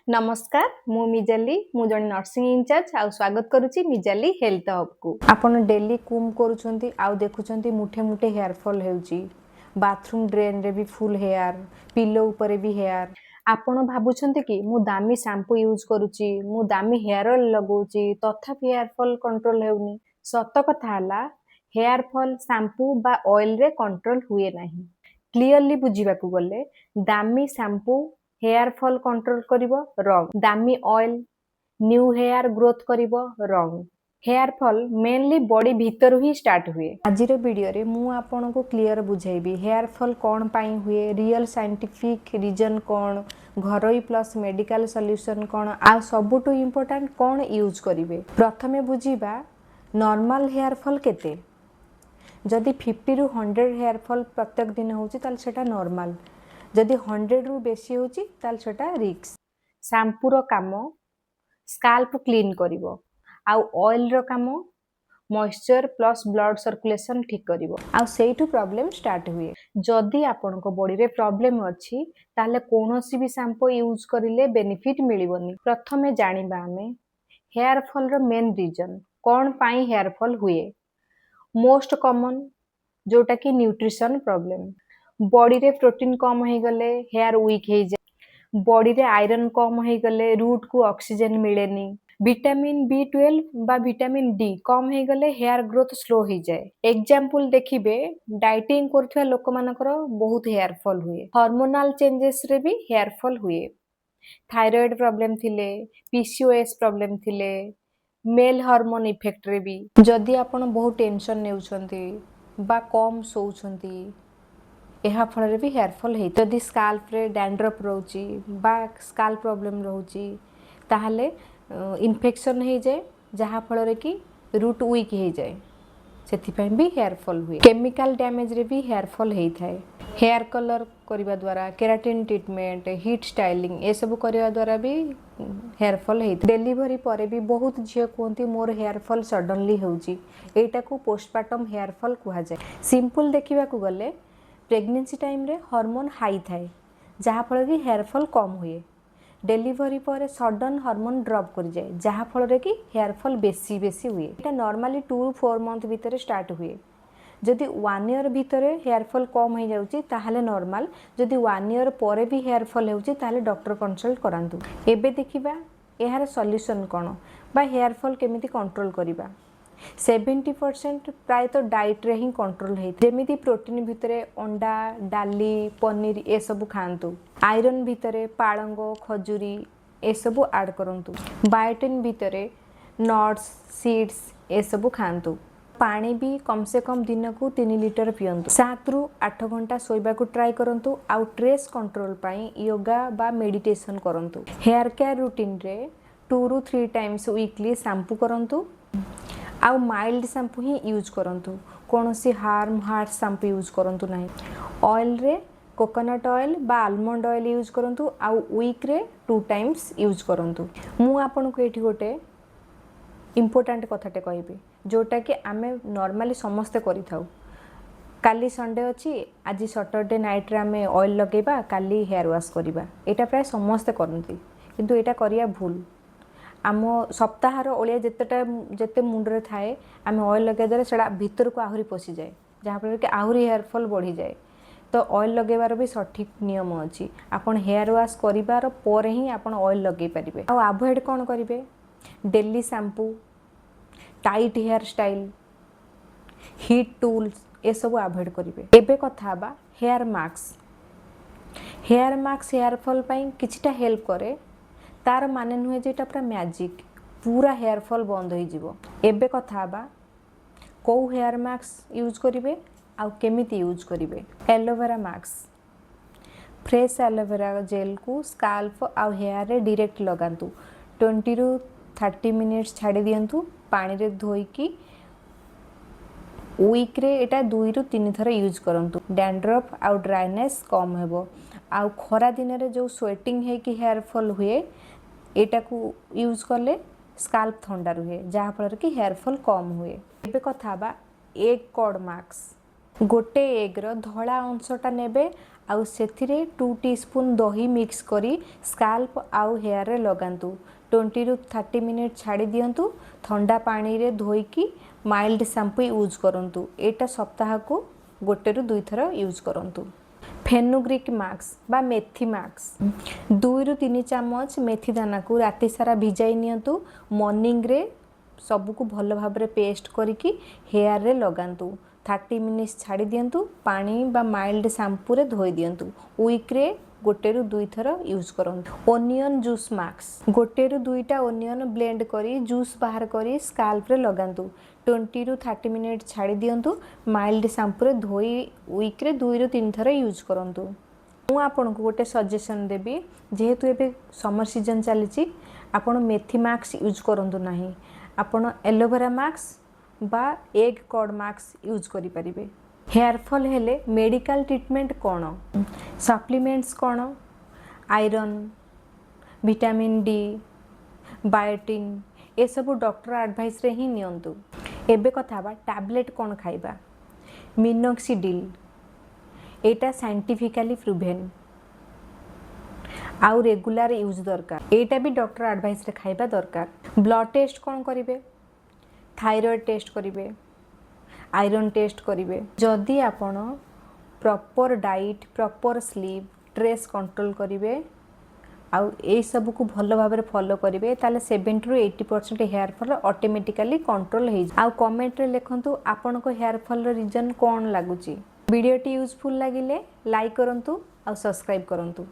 नमस्कार मु मिजाली मु जन नर्सिंग इंचार्ज आ स्वागत करुच्ची मिजाली हेल्थ हब को। आपण डेली कुम करूछंती आ देखुछंती Muthe Muthe hair fall हेउची, bathroom drain रे भी फुल हेयर, पिलो ऊपर भी हेयर। आपण भाबुछंती कि मु दामी शैम्पू यूज करूची, मु दामी हेयर ऑयल लगाउची तथापि हेयर फॉल कंट्रोल हेउनी। सत कथा हला हेयर फॉल शैम्पू बा ऑयल रे कंट्रोल हुए नाही। क्लियरली बुझीबाकू गले दामी शैम्पू हेयर फॉल कंट्रोल करिवो रॉन्ग, दामी ऑयल न्यू हेयर ग्रोथ करिवो wrong. Hair fall mainly body भीतर ही स्टार्ट हुए। आजिर वीडियो रे मु आपन को क्लियर बुझाइबी हेयर फॉल कौन पाई हुए, रियल साइंटिफिक रीजन कौन, घरोई प्लस मेडिकल सॉल्यूशन कौन आ सबुटू इम्पोर्टेंट कौन यूज करिवे। प्रथमे बुझीबा नॉर्मल हेयर फॉल केते। जदि 50 रु 100 हेयर फॉल प्रत्येक दिन होची ताल सेटा नॉर्मल, जदि 100 रु बेसी होची ताल सेटा रिस्क। शैम्पू रो काम स्काल्प क्लीन करिवो आ ऑयल रो काम मॉइस्चर प्लस ब्लड सर्कुलेशन ठीक करिवो आ सेइटू प्रॉब्लम स्टार्ट हुए। जदि आपन को बॉडी रे प्रॉब्लम अछि ताले कोनोसी भी शैम्पू यूज करिले बेनिफिट मिलिवोनी। प्रथमे जानिबा हमें हेयर फॉल रो मेन रीजन कोन पाई हेयर फॉल हुए। मोस्ट कॉमन जोटा कि न्यूट्रिशन प्रॉब्लम, बॉडी रे प्रोटीन कम हो गले हेयर वीक हो जाए, बॉडी रे आयरन कम हो गले रूट को ऑक्सीजन मिलेनी, विटामिन B12 बा विटामिन D कम हो गले हेयर ग्रोथ स्लो हो जाए। एग्जांपल देखिबे डाइटिंग करथुवा लोक मानकर बहुत हेयर फॉल हुए। हार्मोनल चेंजेस रे भी हेयर फॉल हुए। थायराइड प्रॉब्लम थिले, PCOS प्रॉब्लम थिले, मेल हार्मोन इफेक्ट रे भी। जदि आपण बहुत टेंशन नेउछंती बा कम सोउछंती एहा फल रे भी हेयर फॉल हे। जदि स्काल्प रे डैंड्रफ रहउची बा स्काल्प प्रॉब्लम रहउची ताहले इन्फेक्शन हे जाए जहा फल रे कि रूट वीक हे जाए, सेथि पय भी हेयर फॉल हुए। केमिकल डैमेज रे भी हेयर फॉल हे थाए। हेयर कलर करिबा द्वारा, केराटिन ट्रीटमेंट, हीट स्टाइलिंग ए सब करिबा द्वारा भी हेयर फॉल हे। डिलीवरी परे भी बहुत झियो कोंती मोर हेयर फॉल सडनली होउची, एटा को पोस्टमार्टम हेयर फॉल कुहा जाए। सिंपल देखिबा को गले प्रेगनेंसी टाइम रे हार्मोन हाई थाए जहा फल कि हेयर फॉल कम हुए। डिलीवरी पर सडन हार्मोन ड्रॉप कर जाए जहा फल रे कि हेयर फॉल बेसी बेसी हुए। एटा नॉर्मली 2 to 4 मंथ भीतर स्टार्ट हुए। जदि 1 ईयर भीतर हेयर फॉल कम हो जाउची ताहले नॉर्मल, जदि 1 ईयर परे भी हेयर फॉल होउची ताहले डॉक्टर कंसल्ट करांतु। एबे देखिबा एहार सॉल्यूशन कोन बा हेयर फॉल केमिति कंट्रोल करिबा। 70% प्राय तो डाइट रे ही कंट्रोल हे। जेमिति प्रोटीन भितरे अंडा, डाली, पनीर ए सब खांतु। आयरन भितरे पालंग, खजूरी ए सब ऐड करंतु। बायोटिन भितरे नट्स, सीड्स ए सब खांतु। पानी भी कम से कम दिन को 3 लीटर पियंतु। 7 रु 8 घंटा सोइबा को ट्राई करंतु। आ स्ट्रेस कंट्रोल पाई योगा बा मेडिटेशन करंतु। हेयर केयर रूटीन रे 2 रु 3 टाइम्स वीकली शैम्पू करंतु आउ माइल्ड शैम्पू ही यूज करंतु। कोनोसी हार्श शैम्पू यूज करंतु नाही। ऑयल रे कोकोनट ऑयल बा आलमंड ऑयल यूज करंतु आउ वीक रे 2 टाइम्स यूज करंतु। मु आपन को एठी गोटे इम्पोर्टेंट कथाटे कहबे जोटा कि आमे नॉर्मली समस्त करि थाउ। काली संडे अछि, आज सैटरडे नाइट रे आमे ऑयल लगेबा, काली हेयर वॉश करिबा, एटा प्राय समस्त करंती किंतु एटा करिया भूल। आम सप्ताहर ओलिया जेते मुंड रे थाए आमे ऑयल लगे दरे सेडा भीतर को आहुरी पसी जाए जहा पर कि आहुरी हेयर फॉल बढ़ी जाए। तो ऑयल लगेबार भी सठिक नियम अछि। आपण हेयर वॉश करिबार पर ही आपण ऑयल लगे परिबे। आ अवॉइड कोन करिवे, daily shampoo, tight hair style, heat tools ए सब अवॉइड करिवे। एबे कथा बा hair mask. Hair mask hair fall पई किछटा हेल्प करे, तार माने नुहे जे एटा पूरा मैजिक पूरा हेयर फॉल बंद हो जिवो। एबे कथा बा को हेयर मास्क यूज करिवे आ केमिति यूज करिवे। Aloe vera mask, fresh aloe vera gel को स्काल्प आ हेयर रे डायरेक्ट लगांतु। 20 रु 30 मिनिट्स छाड़ी दियंतु पानी रे धोईकी। वीक रे एटा 2 रु 3 थर यूज करंतु। डैंड्रफ आ ड्राइनेस कम हेबो। आ खरा दिन रे जो स्वेटिंग है कि हेयर फॉल हुए एटा को यूज करले स्काल्प ठंडा रुहे जहा फल कि हेयर फॉल कम हुए। एबे कथा बा एग कॉड मास्क। गोटे एग्र धला अंशटा नेबे आउ सेथिरे 2 टीस्पून दही मिक्स करी स्काल्प आउ हेयर रे लगांतु 20 रु 30 मिनिट छाड़ी दियंतु ठंडा पानी रे धोईकी माइल्ड शैम्पू यूज करंतु एटा सप्ताह को गोटे रु 2 थर यूज करंतु। फेनुग्रिक मास्क बा मेथी मास्क 2 रु 3 चम्मच मेथी दाना को राति सारा भिजाई नियंतु मॉर्निंग रे सबको भल भाव रे पेस्ट करिकी हेयर रे लगांतु 30 मिनिट्स छाड़ी दियंतु पानी बा माइल्ड शैम्पू रे धोई दियंतु वीक रे गोटे रु 2 थर यूज करंतु। ओनियन जूस मास्क गोटे रु 2टा ओनियन ब्लेंड करी जूस बाहर करी स्काल्प रे लगांतु 20 रु 30 मिनिट छाड़ी दियंतु माइल्ड शैम्पू रे धोई वीक रे 2 रु 3 थर यूज करंतु। मु आपन को गोटे सजेशन देबी जेहेतु एबे समर सीजन चलीची आपण मेथी मास्क यूज करंतु नाही आपण एलोवेरा मास्क बा एग कॉड मास्क यूज करि परिबे। हेयर फॉल हेले मेडिकल ट्रीटमेंट कोन सप्लीमेंट्स कोन आयरन विटामिन डी बायोटिन ए सब डॉक्टर एडवाइस रे ही नियंतु। एबे कथा बा टैबलेट कोन खाइबा मिनोक्सिडिल एटा साइंटिफिकली प्रूवेन आउ रेगुलर यूज दरकार एटा भी डॉक्टर एडवाइस रे खाइबा दरकार। ब्लड टेस्ट कोन करिवे थायराइड टेस्ट करिवे आयरन टेस्ट करिवे जदि आपण proper diet proper sleep stress control करिवे आउ ए सब को भल भाव फॉलो करेंगे ताले 70 रु 80% हेयर फॉल ऑटोमेटिकली कंट्रोल हो। आउ कमेंट रे लिखंतु आपन को हेयर फॉल रीजन कौन लगुच। वीडियो टी यूजफुल लगिले लाइक करंतु आउ सब्सक्राइब करंतु।